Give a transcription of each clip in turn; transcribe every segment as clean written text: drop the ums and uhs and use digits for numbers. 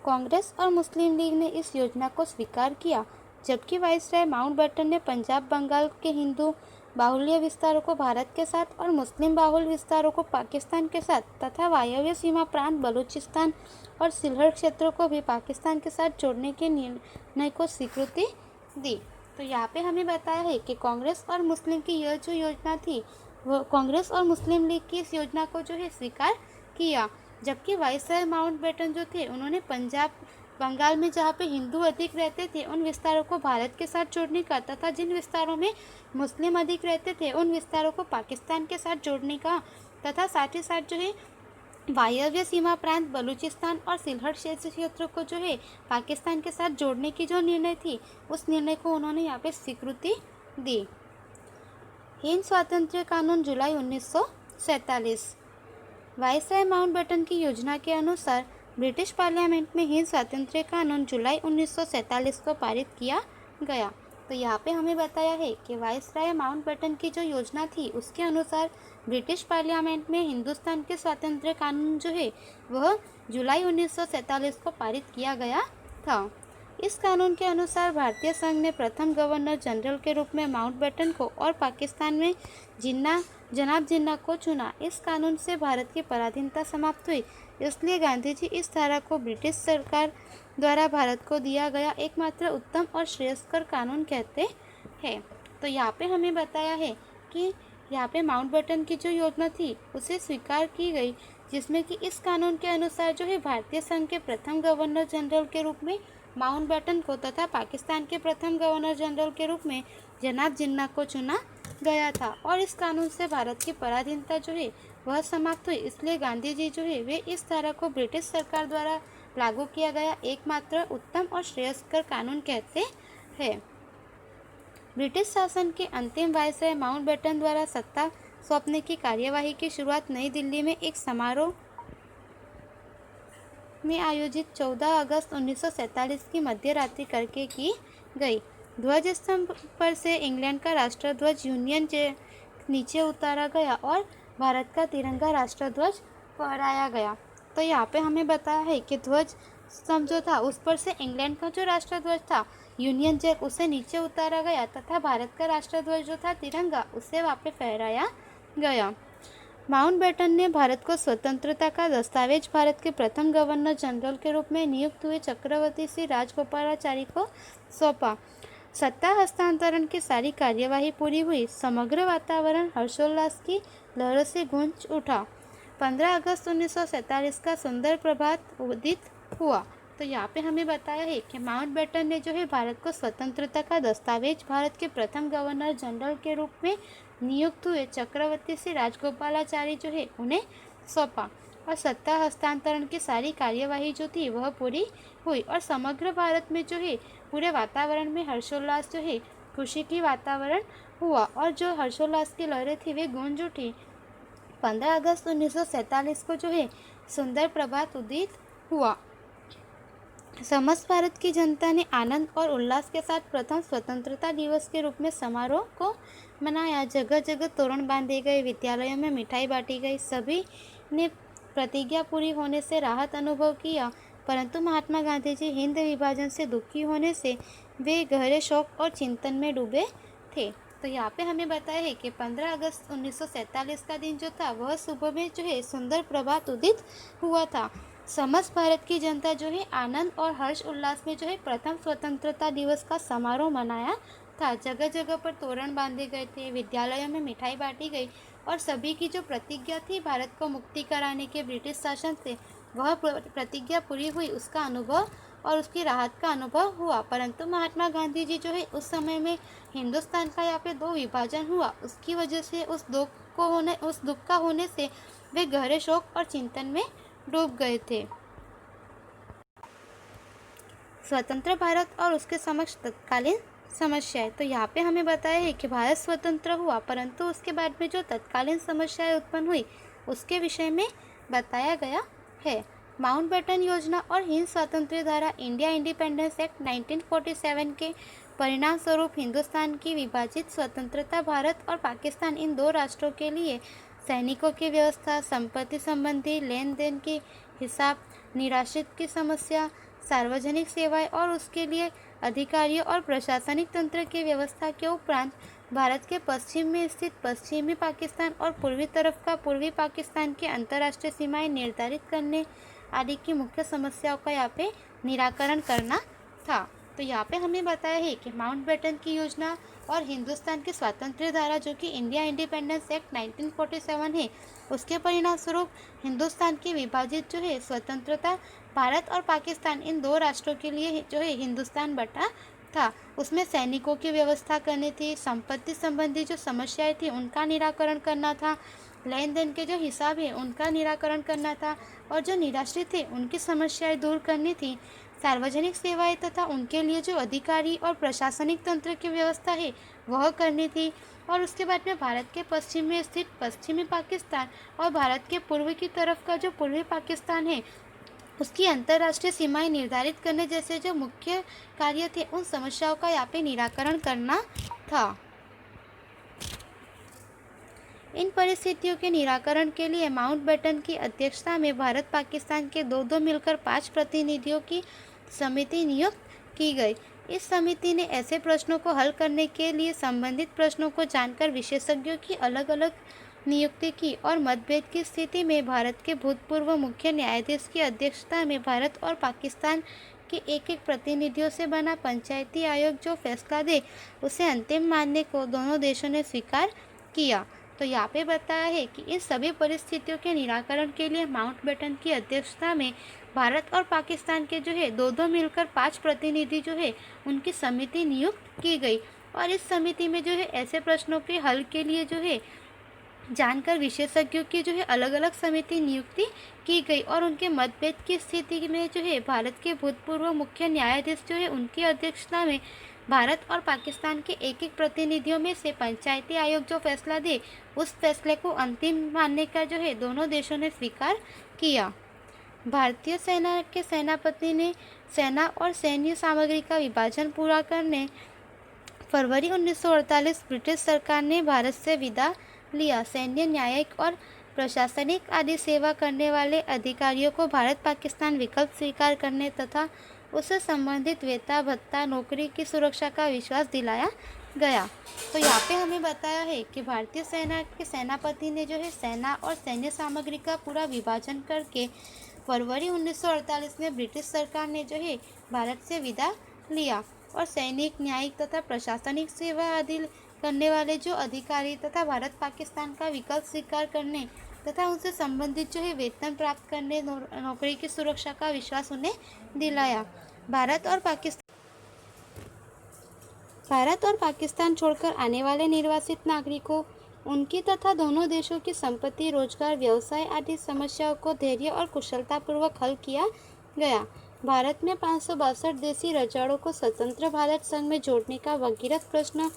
कांग्रेस और मुस्लिम लीग ने इस योजना को स्वीकार किया, जबकि वाइसराय माउंटबेटन ने पंजाब बंगाल के हिंदू बाहुल्य विस्तारों को भारत के साथ और मुस्लिम बाहुल्य विस्तारों को पाकिस्तान के साथ तथा वायव्य सीमा प्रांत बलूचिस्तान और सिलहट क्षेत्रों को भी पाकिस्तान के साथ जोड़ने के निर्णय को स्वीकृति दी। तो यहाँ पे हमें बताया है कि कांग्रेस और मुस्लिम की यह जो योजना थी, वो कांग्रेस और मुस्लिम लीग की इस योजना को जो है स्वीकार किया, जबकि वाइसराय माउंटबेटन जो थे उन्होंने पंजाब बंगाल में जहाँ पे हिंदू अधिक रहते थे उन विस्तारों को भारत के साथ जोड़ने का तथा जिन विस्तारों में मुस्लिम अधिक रहते थे उन विस्तारों को पाकिस्तान के साथ जोड़ने का तथा साथ ही साथ जो है वायव्य सीमा प्रांत बलूचिस्तान और सिलहट क्षेत्रों को जो है पाकिस्तान के साथ जोड़ने की जो निर्णय थी उस निर्णय को उन्होंने यहाँ पे स्वीकृति दी। हिंद स्वातंत्र्य कानून जुलाई 1947। वाइसराय माउंटबेटन की योजना के अनुसार ब्रिटिश पार्लियामेंट में हिंद स्वातंत्र्य कानून जुलाई 1947 को पारित किया गया। तो यहाँ पे हमें बताया है कि वाइसराय माउंटबेटन की जो योजना थी उसके अनुसार ब्रिटिश पार्लियामेंट में हिंदुस्तान के स्वातंत्र्य कानून जो है वह जुलाई 1947 को पारित किया गया था। इस कानून के अनुसार भारतीय संघ ने प्रथम गवर्नर जनरल के रूप में माउंटबेटन को और पाकिस्तान में जनाब जिन्ना को चुना। इस कानून से भारत की पराधीनता समाप्त हुई, इसलिए गांधी जी इस धारा को ब्रिटिश सरकार द्वारा भारत को दिया गया एकमात्र उत्तम और श्रेयस्कर कानून कहते हैं। तो यहाँ पे हमें बताया है कि यहाँ पे माउंटबेटन की जो योजना थी उसे स्वीकार की गई, जिसमें कि इस कानून के अनुसार जो है भारतीय संघ के प्रथम गवर्नर जनरल के रूप में माउंटबेटन को तथा पाकिस्तान के प्रथम गवर्नर जनरल के रूप में जनाब जिन्ना को चुना गया था और इस कानून से भारत की पराधीनता जो है वह समाप्त हुई, इसलिए गांधी जी जो है वे इस धारा को ब्रिटिश सरकार द्वारा लागू किया गया एकमात्र उत्तम और श्रेयस्कर कानून कहते हैं। ब्रिटिश शासन के अंतिम वायसराय माउंटबेटन द्वारा सत्ता सौंपने की कार्यवाही की शुरुआत नई दिल्ली में एक समारोह में आयोजित 14 अगस्त 1947 की मध्य रात्रि करके की गई। ध्वज स्तंभ पर से इंग्लैंड का राष्ट्रध्वज यूनियन जैक नीचे उतारा गया और भारत का तिरंगा राष्ट्रध्वज फहराया गया। तो यहाँ पे हमें बताया है कि ध्वज स्तंभ जो था उस पर से इंग्लैंड का जो राष्ट्रध्वज था यूनियन जैक उसे नीचे उतारा गया तथा भारत का राष्ट्रध्वज जो था तिरंगा उसे वहाँ पे फहराया गया। माउंटबेटन ने भारत को स्वतंत्रता का दस्तावेज भारत के प्रथम गवर्नर जनरल के रूप में नियुक्त हुए चक्रवर्ती श्री राजगोपालाचारी को सौंपा। सत्ता हस्तांतरण की सारी कार्यवाही पूरी हुई। समग्र वातावरण हर्षोल्लास की लहरों से गूंज उठा। 15 अगस्त 1947 का सुंदर प्रभात उदित हुआ। तो यहाँ पे हमें बताया है कि माउंटबेटन ने जो है भारत को स्वतंत्रता का दस्तावेज भारत के प्रथम गवर्नर जनरल के रूप में नियुक्त हुए चक्रवर्ती श्री राजगोपालाचारी जो है उन्हें सौंपा और सत्ता हस्तांतरण की सारी कार्यवाही जो थी वह पूरी हुई और समग्र भारत में जो है पूरे वातावरण में हर्षोल्लास जो है खुशी की वातावरण हुआ और जो हर्षोल्लास की लहरें थी वे गूंज उठी। 15 अगस्त 1947 को जो है सुंदर प्रभात उदित हुआ। समस्त भारत की जनता ने आनंद और उल्लास के साथ प्रथम स्वतंत्रता दिवस के रूप में समारोह को मनाया। जगह जगह तोरण बांधे गए, विद्यालयों में मिठाई बांटी गई। सभी ने प्रतिज्ञा पूरी होने से राहत अनुभव किया, परंतु महात्मा गांधी जी हिंद विभाजन से दुखी होने से वे गहरे शोक और चिंतन में डूबे थे। तो यहाँ पे हमें बताया है कि 15 अगस्त 1947 का दिन जो था वह सुबह में जो है सुंदर प्रभात उदित हुआ था। समस्त भारत की जनता जो है आनंद और हर्ष उल्लास में जो है प्रथम स्वतंत्रता दिवस का समारोह मनाया था। जगह जगह पर तोरण बांधे गए थे, विद्यालयों में मिठाई बांटी गई और सभी की जो प्रतिज्ञा थी भारत को मुक्ति कराने के ब्रिटिश शासन से वह प्रतिज्ञा पूरी हुई, उसका अनुभव और उसकी राहत का अनुभव हुआ। परंतु महात्मा गांधी जी जो है उस समय में हिंदुस्तान का यहाँ पे 2 विभाजन हुआ, उसकी वजह से उस दुख का होने से वे गहरे शोक और चिंतन में डूब गए थे। स्वतंत्र भारत और उसके समक्ष तत्कालीन समस्याएं। तो यहाँ पे हमें बताया है कि भारत स्वतंत्र हुआ, परंतु उसके बाद में जो तत्कालीन समस्याएं उत्पन्न हुई उसके विषय में बताया गया है। माउंटबेटन योजना और हिंद स्वातंत्र्य धारा इंडिया इंडिपेंडेंस एक्ट 1947 के परिणाम स्वरूप हिंदुस्तान की विभाजित स्वतंत्रता भारत और पाकिस्तान इन 2 राष्ट्रों के लिए सैनिकों की व्यवस्था, संपत्ति संबंधी लेन देन की हिसाब, निराश्रित की समस्या, सार्वजनिक सेवाएं और उसके लिए अधिकारियों और प्रशासनिक तंत्र की व्यवस्था के उपरांत भारत के पश्चिम में स्थित पश्चिमी पाकिस्तान और पूर्वी तरफ का पूर्वी पाकिस्तान की अंतर्राष्ट्रीय सीमाएं निर्धारित करने आदि की मुख्य समस्याओं का यहाँ पे निराकरण करना था। तो यहाँ पे हमें बताया है कि माउंटबेटन की योजना और हिंदुस्तान की स्वातंत्र्य धारा जो कि इंडिया इंडिपेंडेंस एक्ट 1947 है, उसके परिणाम स्वरूप हिंदुस्तान की विभाजित जो है स्वतंत्रता भारत और पाकिस्तान इन दो राष्ट्रों के लिए जो है हिंदुस्तान बटा था। उसमें सैनिकों की व्यवस्था करनी थी, संपत्ति संबंधी जो समस्याएं थी उनका निराकरण करना था, लेन देन के जो हिसाब है उनका निराकरण करना था और जो निराश्रित थे उनकी समस्याएं दूर करनी थी। सार्वजनिक सेवाएं तथा उनके लिए जो अधिकारी और प्रशासनिक तंत्र की व्यवस्था है वह करनी थी। और उसके बाद में भारत के पश्चिम में स्थित पश्चिमी पाकिस्तान और भारत के पूर्व की तरफ का जो पूर्वी पाकिस्तान है उसकी अंतर्राष्ट्रीय सीमाएं निर्धारित करने जैसे जो मुख्य कार्य थे उन समस्याओं का यहाँ पे निराकरण करना था। इन परिस्थितियों के निराकरण के लिए माउंटबेटन की अध्यक्षता में भारत पाकिस्तान के दो मिलकर 5 प्रतिनिधियों की समिति नियुक्त की गई। इस समिति ने ऐसे प्रश्नों को हल करने के लिए संबंधित प्रश्नों को जानकर विशेषज्ञों की अलग अलग नियुक्ति की और मतभेद की स्थिति में भारत के भूतपूर्व मुख्य न्यायाधीश की अध्यक्षता में भारत और पाकिस्तान के एक प्रतिनिधियों से बना पंचायती आयोग जो फैसला दे उसे अंतिम मानने को दोनों देशों ने स्वीकार किया। तो यहाँ पे बताया है कि इन सभी परिस्थितियों के निराकरण के लिए माउंटबेटन की अध्यक्षता में भारत और पाकिस्तान के जो है दो मिलकर 5 प्रतिनिधि जो है उनकी समिति नियुक्त की गई और इस समिति में जो है ऐसे प्रश्नों के हल के लिए जो है जानकर विशेषज्ञों की जो है अलग अलग समिति नियुक्ति की गई और उनके मतभेद की स्थिति में जो है भारत के भूतपूर्व मुख्य न्यायाधीश जो है उनकी अध्यक्षता में भारत और पाकिस्तान के एक प्रतिनिधियों में से पंचायती आयोग जो फैसला दे उस फैसले को अंतिम मानने का जो है दोनों देशों ने स्वीकार किया। भारतीय सेना के सेनापति ने सेना और सैन्य सामग्री का विभाजन पूरा करने फरवरी 1948 ब्रिटिश सरकार ने भारत से विदा लिया। सैन्य, न्यायिक और प्रशासनिक आदि सेवा करने वाले अधिकारियों को भारत पाकिस्तान विकल्प स्वीकार करने तथा उससे संबंधित वेतन भत्ता नौकरी की सुरक्षा का विश्वास दिलाया गया। तो यहाँ पे हमें बताया है कि भारतीय सेना के सेनापति ने जो है सेना और सैन्य सामग्री का पूरा विभाजन करके फरवरी 1948 में ब्रिटिश सरकार ने जो है भारत से विदा लिया और सैनिक, न्यायिक तथा प्रशासनिक सेवा आदि करने वाले जो अधिकारी तथा भारत पाकिस्तान का विकल्प स्वीकार करने तथा उनसे संबंधित जो है वेतन प्राप्त करने नौकरी की सुरक्षा का विश्वास उन्हें दिलाया। भारत और पाकिस्तान छोड़कर आने वाले निर्वासित नागरिकों, उनकी तथा दोनों देशों की संपत्ति, रोजगार, व्यवसाय आदि समस्याओं को धैर्य और कुशलतापूर्वक हल किया गया। भारत में 562 देसी रजवाड़ों को स्वतंत्र भारत संघ में जोड़ने का भगीरथ प्रश्न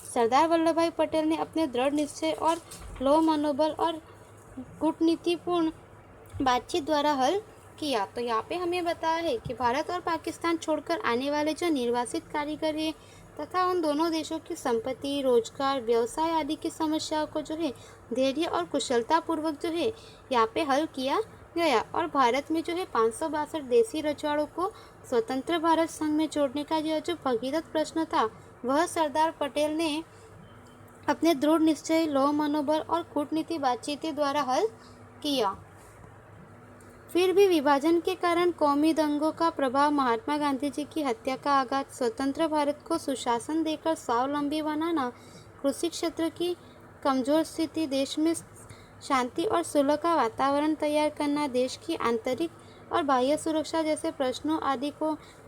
सरदार वल्लभ भाई पटेल ने अपने दृढ़ निश्चय और लौह मनोबल और कूटनीतिपूर्ण बातचीत द्वारा हल किया। तो यहाँ पे हमें बताया है कि भारत और पाकिस्तान छोड़कर आने वाले जो निर्वासित कारीगर हैं तथा उन दोनों देशों की संपत्ति, रोजगार, व्यवसाय आदि की समस्याओं को जो है धैर्य और कुशलतापूर्वक जो है यहाँ पे हल किया गया और भारत में जो है 562 देसी रजवाड़ों को स्वतंत्र भारत संघ में जोड़ने का जो भगीरथ प्रश्न था वह सरदार पटेल ने अपने दृढ़ निश्चय, लौह मनोबल और कूटनीति बातचीत द्वारा हल किया। फिर भी विभाजन के कारण कौमी दंगों का प्रभाव, महात्मा गांधी जी की हत्या का आघात, स्वतंत्र भारत को सुशासन देकर स्वावलंबी बनाना, कृषि क्षेत्र की कमजोर स्थिति, देश में शांति और सुलह का वातावरण तैयार करना, देश की आंतरिक और बाह्य सुरक्षा जैसे प्रश्नों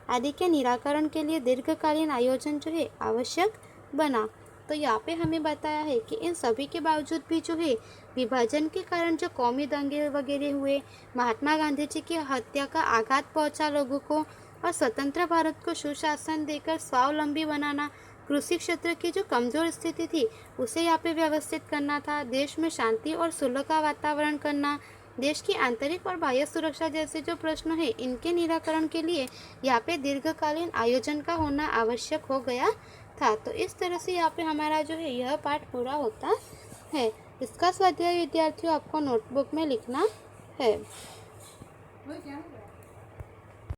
आदि के निराकरण के लिए दीर्घकालीन आयोजन जो है आवश्यक बना। तो यहाँ पे हमें बताया है कि इन सभी के बावजूद भी जो है विभाजन के कारण जो कौमी दंगे वगैरह हुए, महात्मा गांधी जी की हत्या का आघात पहुंचा लोगों को और स्वतंत्र भारत को सुशासन देकर स्वावलंबी बनाना, कृषि क्षेत्र की जो कमज़ोर स्थिति थी उसे यहाँ पे व्यवस्थित करना था, देश में शांति और सुलह का वातावरण करना, देश की आंतरिक और बाह्य सुरक्षा जैसे जो प्रश्न है इनके निराकरण के लिए यहाँ पे दीर्घकालीन आयोजन का होना आवश्यक हो गया था। तो इस तरह से यहाँ पे हमारा जो है यह पाठ पूरा होता है। इसका स्वाध्याय विद्यार्थियों आपको नोटबुक में लिखना है।